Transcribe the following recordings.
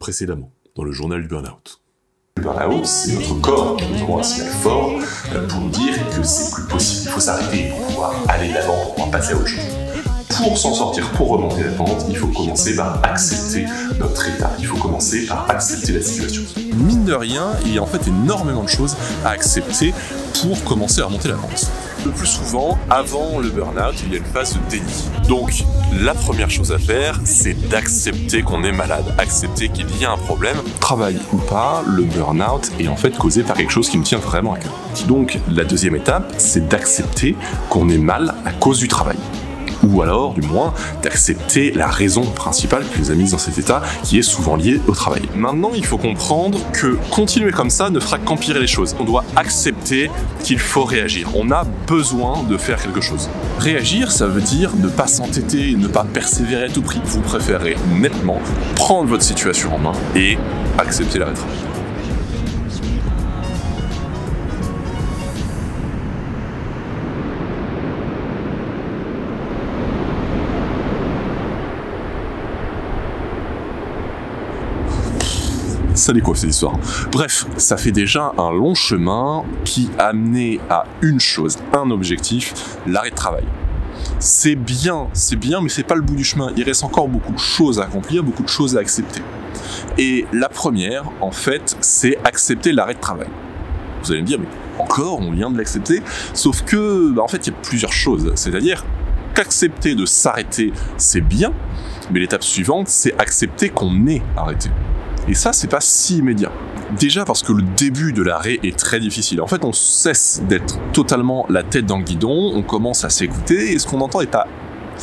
précédemment dans le journal du burn-out. Le burn-out, c'est notre corps qui nous envoie un signal fort pour nous dire que c'est plus possible, il faut s'arrêter pour pouvoir aller de l'avant, pour pouvoir passer à autre chose. Pour s'en sortir, pour remonter la pente, il faut commencer par accepter notre état, il faut commencer par accepter la situation. Mine de rien, il y a en fait énormément de choses à accepter pour commencer à remonter la pente. Le plus souvent, avant le burn-out, il y a une phase de déni. Donc, la première chose à faire, c'est d'accepter qu'on est malade, accepter qu'il y a un problème. Travail ou pas, le burn-out est en fait causé par quelque chose qui nous tient vraiment à cœur. Donc, la deuxième étape, c'est d'accepter qu'on est mal à cause du travail. Ou alors, du moins, d'accepter la raison principale qui nous a mis dans cet état, qui est souvent liée au travail. Maintenant, il faut comprendre que continuer comme ça ne fera qu'empirer les choses. On doit accepter qu'il faut réagir. On a besoin de faire quelque chose. Réagir, ça veut dire ne pas s'entêter, ne pas persévérer à tout prix. Vous préférez nettement prendre votre situation en main et accepter l'arrêt de travail. Ça décoiffe cette histoire. Bref, ça fait déjà un long chemin qui a amené à une chose, un objectif, l'arrêt de travail. C'est bien, mais c'est pas le bout du chemin. Il reste encore beaucoup de choses à accomplir, beaucoup de choses à accepter. Et la première, en fait, c'est accepter l'arrêt de travail. Vous allez me dire, mais encore, on vient de l'accepter. Sauf que, en fait, il y a plusieurs choses. C'est-à-dire qu'accepter de s'arrêter, c'est bien, mais l'étape suivante, c'est accepter qu'on est arrêté. Et ça, c'est pas si immédiat. Déjà parce que le début de l'arrêt est très difficile. En fait, on cesse d'être totalement la tête dans le guidon, on commence à s'écouter, et ce qu'on entend est pas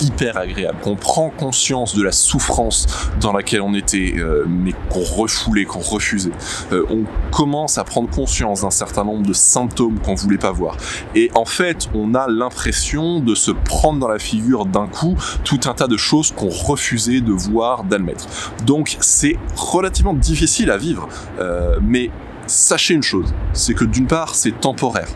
hyper agréable. On prend conscience de la souffrance dans laquelle on était, mais qu'on refoulait, qu'on refusait. On commence à prendre conscience d'un certain nombre de symptômes qu'on voulait pas voir. Et en fait, on a l'impression de se prendre dans la figure d'un coup tout un tas de choses qu'on refusait de voir, d'admettre. Donc, c'est relativement difficile à vivre. Mais sachez une chose, c'est que d'une part, c'est temporaire.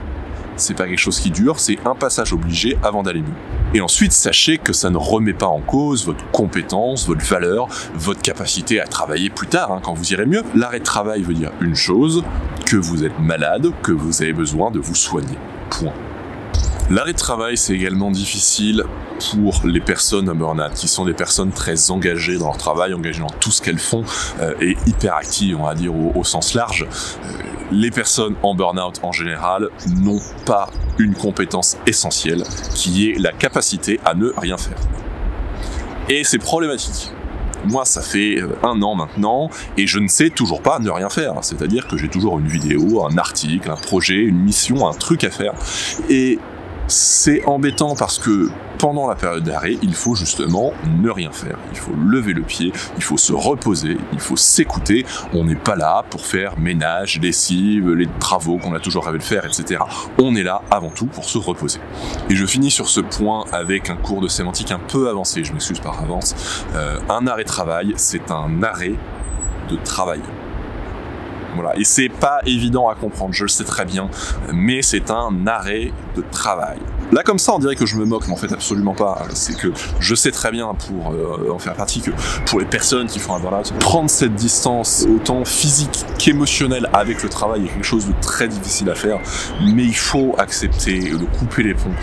C'est pas quelque chose qui dure, c'est un passage obligé avant d'aller mieux. Et ensuite, sachez que ça ne remet pas en cause votre compétence, votre valeur, votre capacité à travailler plus tard, quand vous irez mieux. L'arrêt de travail veut dire une chose, que vous êtes malade, que vous avez besoin de vous soigner. Point. L'arrêt de travail, c'est également difficile pour les personnes en burn-out, qui sont des personnes très engagées dans leur travail, engagées dans tout ce qu'elles font, et hyper actives, on va dire, au sens large. Les personnes en burn-out, en général, n'ont pas une compétence essentielle, qui est la capacité à ne rien faire. Et c'est problématique. Moi, ça fait 1 an maintenant, et je ne sais toujours pas ne rien faire. C'est-à-dire que j'ai toujours une vidéo, un article, un projet, une mission, un truc à faire. Et c'est embêtant parce que pendant la période d'arrêt, il faut justement ne rien faire. Il faut lever le pied, il faut se reposer, il faut s'écouter. On n'est pas là pour faire ménage, lessive, les travaux qu'on a toujours rêvé de faire, etc. On est là avant tout pour se reposer. Et je finis sur ce point avec un cours de sémantique un peu avancé, je m'excuse par avance. Un arrêt de travail, c'est un arrêt de travail. Voilà. Et c'est pas évident à comprendre, je le sais très bien, mais c'est un arrêt de travail. Là, comme ça, on dirait que je me moque, mais en fait, absolument pas. C'est que je sais très bien, pour en faire partie, que pour les personnes qui font un burn-out, prendre cette distance, autant physique qu'émotionnelle, avec le travail est quelque chose de très difficile à faire, mais il faut accepter de couper les ponts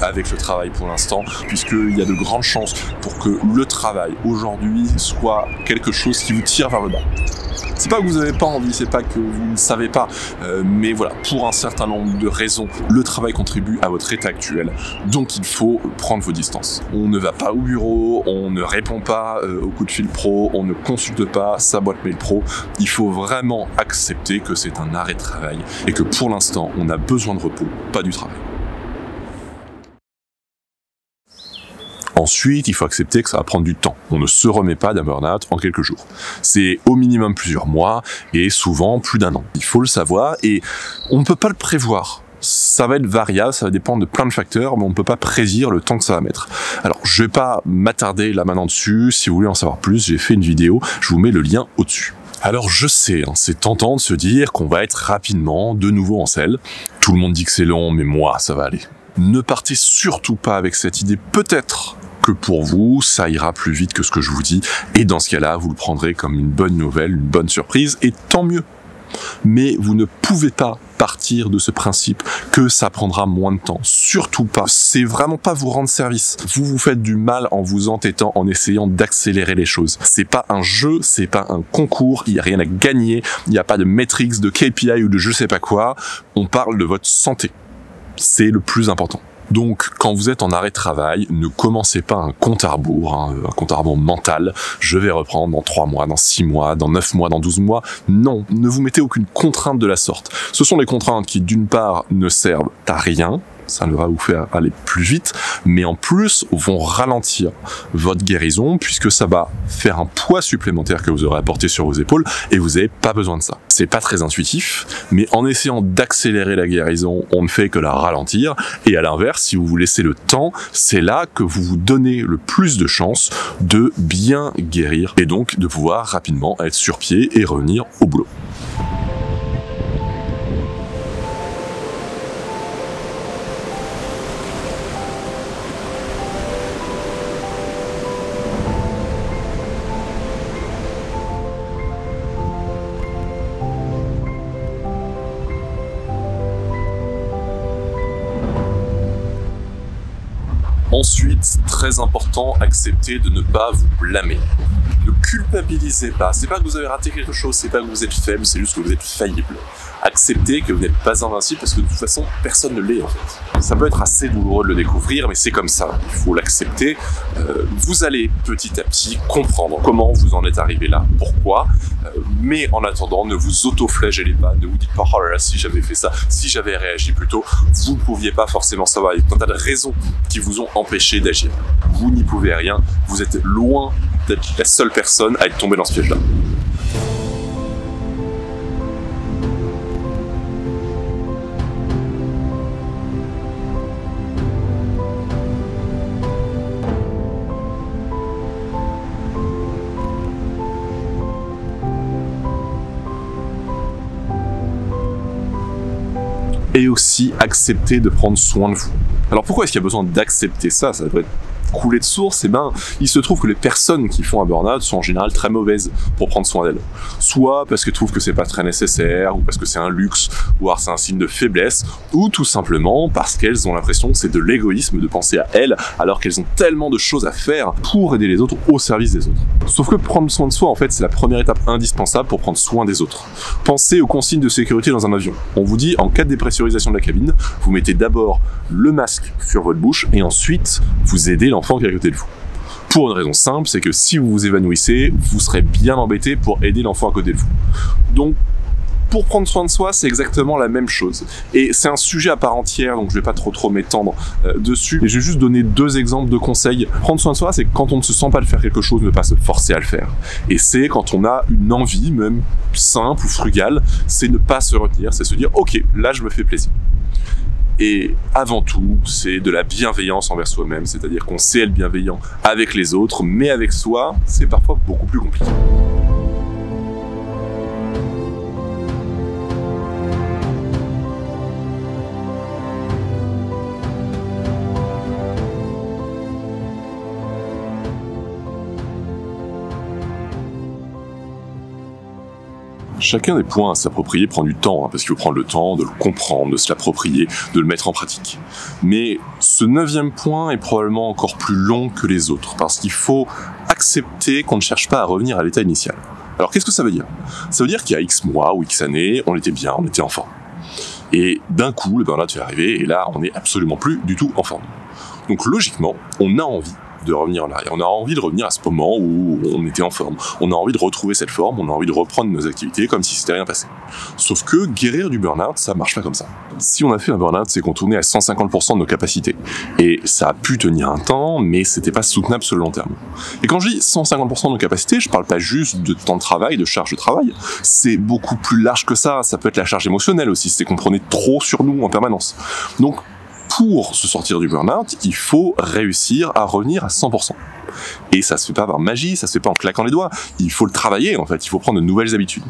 avec le travail pour l'instant, puisqu'il y a de grandes chances pour que le travail, aujourd'hui, soit quelque chose qui vous tire vers le bas. C'est pas que vous n'avez pas envie, c'est pas que vous ne savez pas, mais voilà, pour un certain nombre de raisons, le travail contribue à votre état actuel, donc il faut prendre vos distances. On ne va pas au bureau, on ne répond pas aux coups de fil pro, on ne consulte pas sa boîte mail pro, il faut vraiment accepter que c'est un arrêt de travail et que pour l'instant, on a besoin de repos, pas du travail. Ensuite, il faut accepter que ça va prendre du temps. On ne se remet pas d'un burn-out en quelques jours. C'est au minimum plusieurs mois et souvent plus d'1 an. Il faut le savoir et on ne peut pas le prévoir. Ça va être variable, ça va dépendre de plein de facteurs, mais on ne peut pas prédire le temps que ça va mettre. Alors, je vais pas m'attarder là maintenant dessus. Si vous voulez en savoir plus, j'ai fait une vidéo, je vous mets le lien au-dessus. Alors je sais, c'est tentant de se dire qu'on va être rapidement de nouveau en selle. Tout le monde dit que c'est long, mais moi, ça va aller. Ne partez surtout pas avec cette idée, peut-être que que pour vous, ça ira plus vite que ce que je vous dis. Et dans ce cas-là, vous le prendrez comme une bonne nouvelle, une bonne surprise, et tant mieux. Mais vous ne pouvez pas partir de ce principe que ça prendra moins de temps. Surtout pas. C'est vraiment pas vous rendre service. Vous vous faites du mal en vous entêtant, en essayant d'accélérer les choses. C'est pas un jeu, c'est pas un concours, il n'y a rien à gagner, il n'y a pas de métriques, de KPI ou de je sais pas quoi. On parle de votre santé. C'est le plus important. Donc, quand vous êtes en arrêt de travail, ne commencez pas un compte à rebours, un compte à rebours mental. Je vais reprendre dans 3 mois, dans 6 mois, dans 9 mois, dans 12 mois. Non, ne vous mettez aucune contrainte de la sorte. Ce sont des contraintes qui, d'une part, ne servent à rien. Ça ne va vous faire aller plus vite, mais en plus vont ralentir votre guérison puisque ça va faire un poids supplémentaire que vous aurez apporté sur vos épaules et vous n'avez pas besoin de ça. C'est pas très intuitif, mais en essayant d'accélérer la guérison, on ne fait que la ralentir et à l'inverse, si vous vous laissez le temps, c'est là que vous vous donnez le plus de chances de bien guérir et donc de pouvoir rapidement être sur pied et revenir au boulot. Ensuite, très important, acceptez de ne pas vous blâmer. Ne culpabilisez pas. C'est pas que vous avez raté quelque chose, c'est pas que vous êtes faible, c'est juste que vous êtes faillible. Acceptez que vous n'êtes pas invincible parce que de toute façon, personne ne l'est en fait. Ça peut être assez douloureux de le découvrir, mais c'est comme ça. Il faut l'accepter. Vous allez petit à petit comprendre comment vous en êtes arrivé là, pourquoi. Mais en attendant, ne vous auto-flagellez pas. Ne vous dites pas, oh là là, si j'avais fait ça, si j'avais réagi plus tôt. Vous ne pouviez pas forcément savoir. Il y a un tas de raisons qui vous ont empêché d'agir. Vous n'y pouvez rien. Vous êtes loin d'être la seule personne à être tombée dans ce piège-là. Et aussi accepter de prendre soin de vous. Alors pourquoi est-ce qu'il y a besoin d'accepter ça? Ça devrait couler de source. Eh ben, il se trouve que les personnes qui font un burn-out sont en général très mauvaises pour prendre soin d'elles. Soit parce qu'elles trouvent que c'est pas très nécessaire, ou parce que c'est un luxe, ou alors c'est un signe de faiblesse, ou tout simplement parce qu'elles ont l'impression que c'est de l'égoïsme de penser à elles, alors qu'elles ont tellement de choses à faire pour aider les autres au service des autres. Sauf que prendre soin de soi, en fait, c'est la première étape indispensable pour prendre soin des autres. Pensez aux consignes de sécurité dans un avion. On vous dit, en cas de dépressurisation de la cabine, vous mettez d'abord le masque sur votre bouche, et ensuite, vous aidez l'enfant qui est à côté de vous. Pour une raison simple, c'est que si vous vous évanouissez, vous serez bien embêté pour aider l'enfant à côté de vous. Donc, pour prendre soin de soi, c'est exactement la même chose. Et c'est un sujet à part entière, donc je vais pas trop m'étendre dessus. Et je vais juste donner 2 exemples de conseils. Prendre soin de soi, c'est quand on ne se sent pas de faire quelque chose, ne pas se forcer à le faire. Et c'est quand on a une envie, même simple ou frugale, c'est ne pas se retenir, c'est se dire, ok, là je me fais plaisir. Et avant tout, c'est de la bienveillance envers soi-même, c'est-à-dire qu'on sait être bienveillant avec les autres, mais avec soi, c'est parfois beaucoup plus compliqué. Chacun des points à s'approprier prend du temps, parce qu'il faut prendre le temps de le comprendre, de se l'approprier, de le mettre en pratique. Mais ce 9e point est probablement encore plus long que les autres, parce qu'il faut accepter qu'on ne cherche pas à revenir à l'état initial. Alors qu'est-ce que ça veut dire? Ça veut dire qu'il y a X mois ou X années, on était bien, on était en forme. Et d'un coup, le burn-out est arrivé, et là, on n'est absolument plus du tout en forme. Donc logiquement, on a envie de revenir en arrière. On a envie de revenir à ce moment où on était en forme. On a envie de retrouver cette forme, on a envie de reprendre nos activités comme si c'était rien passé. Sauf que guérir du burn-out, ça marche pas comme ça. Si on a fait un burn-out, c'est qu'on tournait à 150% de nos capacités. Et ça a pu tenir un temps, mais c'était pas soutenable sur le long terme. Et quand je dis 150% de nos capacités, je parle pas juste de temps de travail, de charge de travail. C'est beaucoup plus large que ça. Ça peut être la charge émotionnelle aussi, c'est qu'on prenait trop sur nous en permanence. Donc, pour se sortir du burn-out, il faut réussir à revenir à 100%. Et ça se fait pas par magie, ça se fait pas en claquant les doigts. Il faut le travailler, en fait. Il faut prendre de nouvelles habitudes.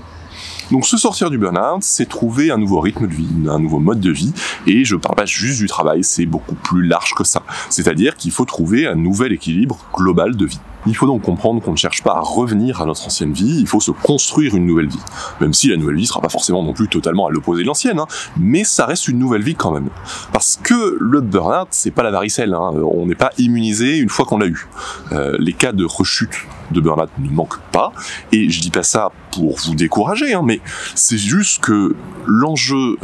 Donc se sortir du burn-out, c'est trouver un nouveau rythme de vie, un nouveau mode de vie, et je parle pas juste du travail, c'est beaucoup plus large que ça. C'est-à-dire qu'il faut trouver un nouvel équilibre global de vie. Il faut donc comprendre qu'on ne cherche pas à revenir à notre ancienne vie, il faut se construire une nouvelle vie. Même si la nouvelle vie ne sera pas forcément non plus totalement à l'opposé de l'ancienne, mais ça reste une nouvelle vie quand même. Parce que le burn-out, c'est pas la varicelle, on n'est pas immunisé une fois qu'on l'a eu. Les cas de rechute de burn-out ne manquent pas, et je dis pas ça pour vous décourager, mais c'est juste que l'enjeu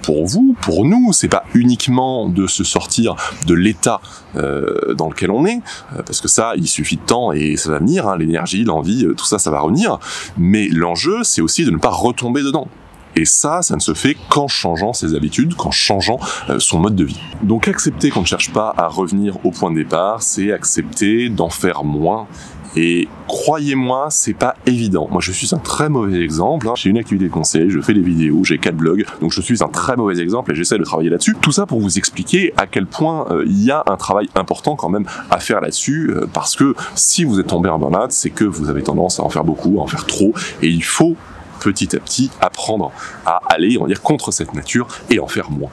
pour vous, pour nous, c'est pas uniquement de se sortir de l'état dans lequel on est, parce que ça, il suffit de temps et ça va venir, l'énergie, l'envie, tout ça, ça va revenir, mais l'enjeu, c'est aussi de ne pas retomber dedans. Et ça ne se fait qu'en changeant ses habitudes, qu'en changeant son mode de vie. Donc accepter qu'on ne cherche pas à revenir au point de départ, c'est accepter d'en faire moins. Et croyez-moi, c'est pas évident. Moi, je suis un très mauvais exemple. J'ai une activité de conseil, je fais des vidéos, j'ai 4 blogs, donc je suis un très mauvais exemple et j'essaie de travailler là-dessus. Tout ça pour vous expliquer à quel point il y a un travail important quand même à faire là-dessus, parce que si vous êtes tombé en burn-out, c'est que vous avez tendance à en faire beaucoup, à en faire trop, et il faut petit à petit apprendre à aller, on va dire, contre cette nature et en faire moins.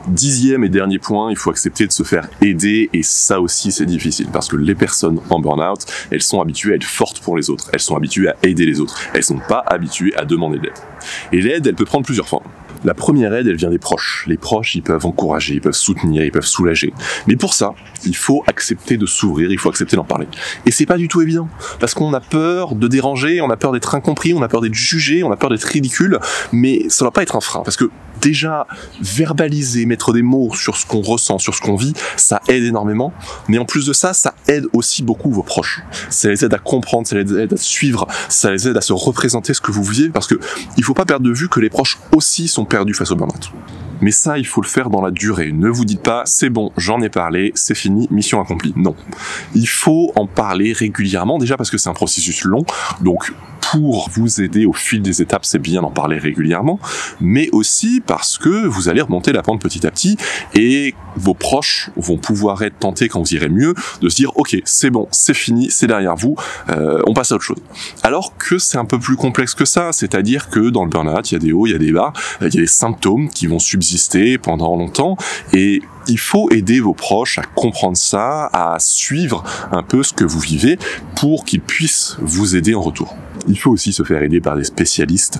Dixième et dernier point, il faut accepter de se faire aider, et ça aussi c'est difficile parce que les personnes en burn-out, elles sont habituées à être fortes pour les autres, elles sont habituées à aider les autres, elles sont pas habituées à demander de l'aide. Et l'aide, elle peut prendre plusieurs formes. La première aide, elle vient des proches. Les proches, ils peuvent encourager, ils peuvent soutenir, ils peuvent soulager. Mais pour ça, il faut accepter de s'ouvrir, il faut accepter d'en parler. Et c'est pas du tout évident, parce qu'on a peur de déranger, on a peur d'être incompris, on a peur d'être jugé, on a peur d'être ridicule, mais ça ne doit pas être un frein, parce que déjà, verbaliser, mettre des mots sur ce qu'on ressent, sur ce qu'on vit, ça aide énormément, mais en plus de ça, ça aide aussi beaucoup vos proches. Ça les aide à comprendre, ça les aide à suivre, ça les aide à se représenter ce que vous vivez, parce que il faut pas perdre de vue que les proches aussi sont perdus face au burn-out. Mais ça, il faut le faire dans la durée. Ne vous dites pas, c'est bon, j'en ai parlé, c'est fini, mission accomplie. Non. Il faut en parler régulièrement, déjà parce que c'est un processus long, donc pour vous aider au fil des étapes, c'est bien d'en parler régulièrement, mais aussi parce que vous allez remonter la pente petit à petit, et vos proches vont pouvoir être tentés, quand vous irez mieux, de se dire « Ok, c'est bon, c'est fini, c'est derrière vous, on passe à autre chose ». Alors que c'est un peu plus complexe que ça, c'est-à-dire que dans le burn-out, il y a des hauts, il y a des bas, il y a des symptômes qui vont subsister pendant longtemps, et il faut aider vos proches à comprendre ça, à suivre un peu ce que vous vivez pour qu'ils puissent vous aider en retour. Il faut aussi se faire aider par des spécialistes,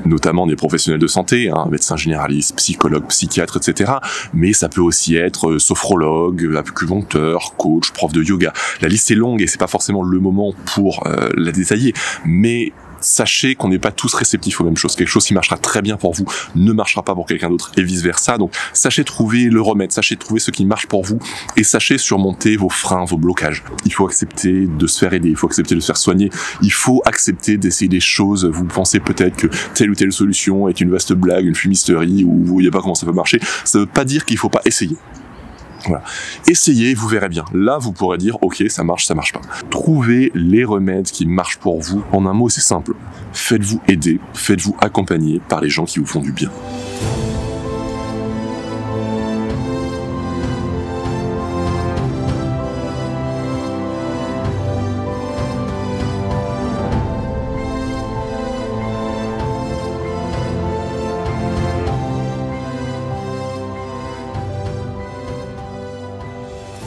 notamment des professionnels de santé, médecins généralistes, psychologues, psychiatres, etc. Mais ça peut aussi être sophrologue, acupuncteur, coach, prof de yoga. La liste est longue et c'est pas forcément le moment pour la détailler, mais sachez qu'on n'est pas tous réceptifs aux mêmes choses. Quelque chose qui marchera très bien pour vous ne marchera pas pour quelqu'un d'autre et vice versa. Donc sachez trouver le remède, sachez trouver ce qui marche pour vous et sachez surmonter vos freins, vos blocages. Il faut accepter de se faire aider, il faut accepter de se faire soigner, il faut accepter d'essayer des choses. Vous pensez peut-être que telle ou telle solution est une vaste blague, une fumisterie, ou vous voyez pas comment ça peut marcher. Ça veut pas dire qu'il faut pas essayer. Voilà. Essayez, vous verrez bien. Là, vous pourrez dire, ok, ça marche pas. Trouvez les remèdes qui marchent pour vous. En un mot, c'est simple. Faites-vous aider, faites-vous accompagner par les gens qui vous font du bien.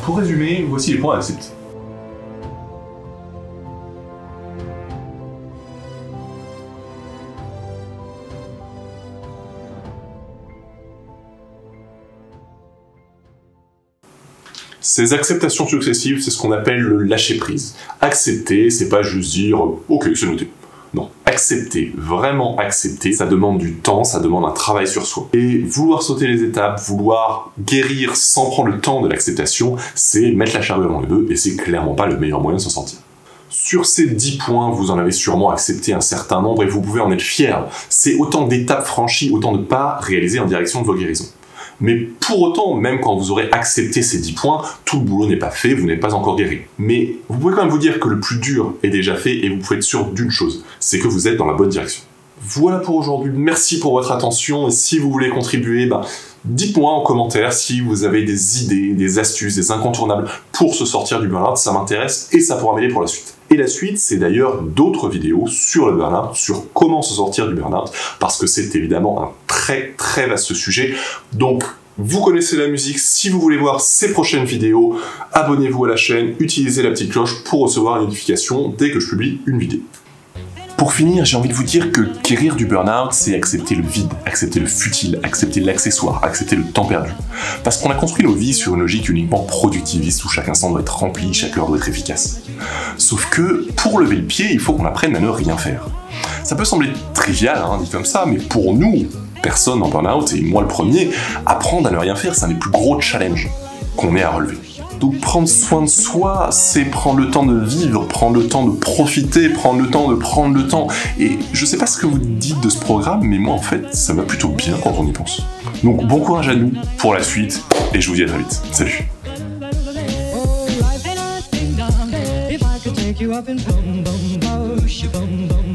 Pour résumer, voici les points à accepter. Ces acceptations successives, c'est ce qu'on appelle le lâcher-prise. Accepter, c'est pas juste dire « ok, c'est noté ». Non, accepter, vraiment accepter, ça demande du temps, ça demande un travail sur soi. Et vouloir sauter les étapes, vouloir guérir sans prendre le temps de l'acceptation, c'est mettre la charrue avant les bœufs et c'est clairement pas le meilleur moyen de s'en sortir. Sur ces 10 points, vous en avez sûrement accepté un certain nombre et vous pouvez en être fier. C'est autant d'étapes franchies, autant de pas réalisés en direction de vos guérisons. Mais pour autant, même quand vous aurez accepté ces 10 points, tout le boulot n'est pas fait, vous n'êtes pas encore guéri. Mais vous pouvez quand même vous dire que le plus dur est déjà fait et vous pouvez être sûr d'une chose, c'est que vous êtes dans la bonne direction. Voilà pour aujourd'hui, merci pour votre attention et si vous voulez contribuer, dites-moi en commentaire si vous avez des idées, des astuces, des incontournables pour se sortir du burn-out, ça m'intéresse et ça pourra m'aider pour la suite. Et la suite, c'est d'ailleurs d'autres vidéos sur le burn-out, sur comment se sortir du burn-out, parce que c'est évidemment un très très vaste sujet. Donc, vous connaissez la musique, si vous voulez voir ces prochaines vidéos, abonnez-vous à la chaîne, utilisez la petite cloche pour recevoir une notification dès que je publie une vidéo. Pour finir, j'ai envie de vous dire que guérir du burn-out, c'est accepter le vide, accepter le futile, accepter l'accessoire, accepter le temps perdu. Parce qu'on a construit nos vies sur une logique uniquement productiviste où chaque instant doit être rempli, chaque heure doit être efficace. Sauf que, pour lever le pied, il faut qu'on apprenne à ne rien faire. Ça peut sembler trivial, dit comme ça, mais pour nous, personne en burn-out, et moi le premier, apprendre à ne rien faire, c'est un des plus gros challenges qu'on ait à relever. Donc prendre soin de soi, c'est prendre le temps de vivre, prendre le temps de profiter, prendre le temps de prendre le temps. Et je sais pas ce que vous dites de ce programme, mais moi en fait, ça va plutôt bien quand on y pense. Donc bon courage à nous pour la suite, et je vous dis à très vite. Salut. You up and boom, boom, boom, boom.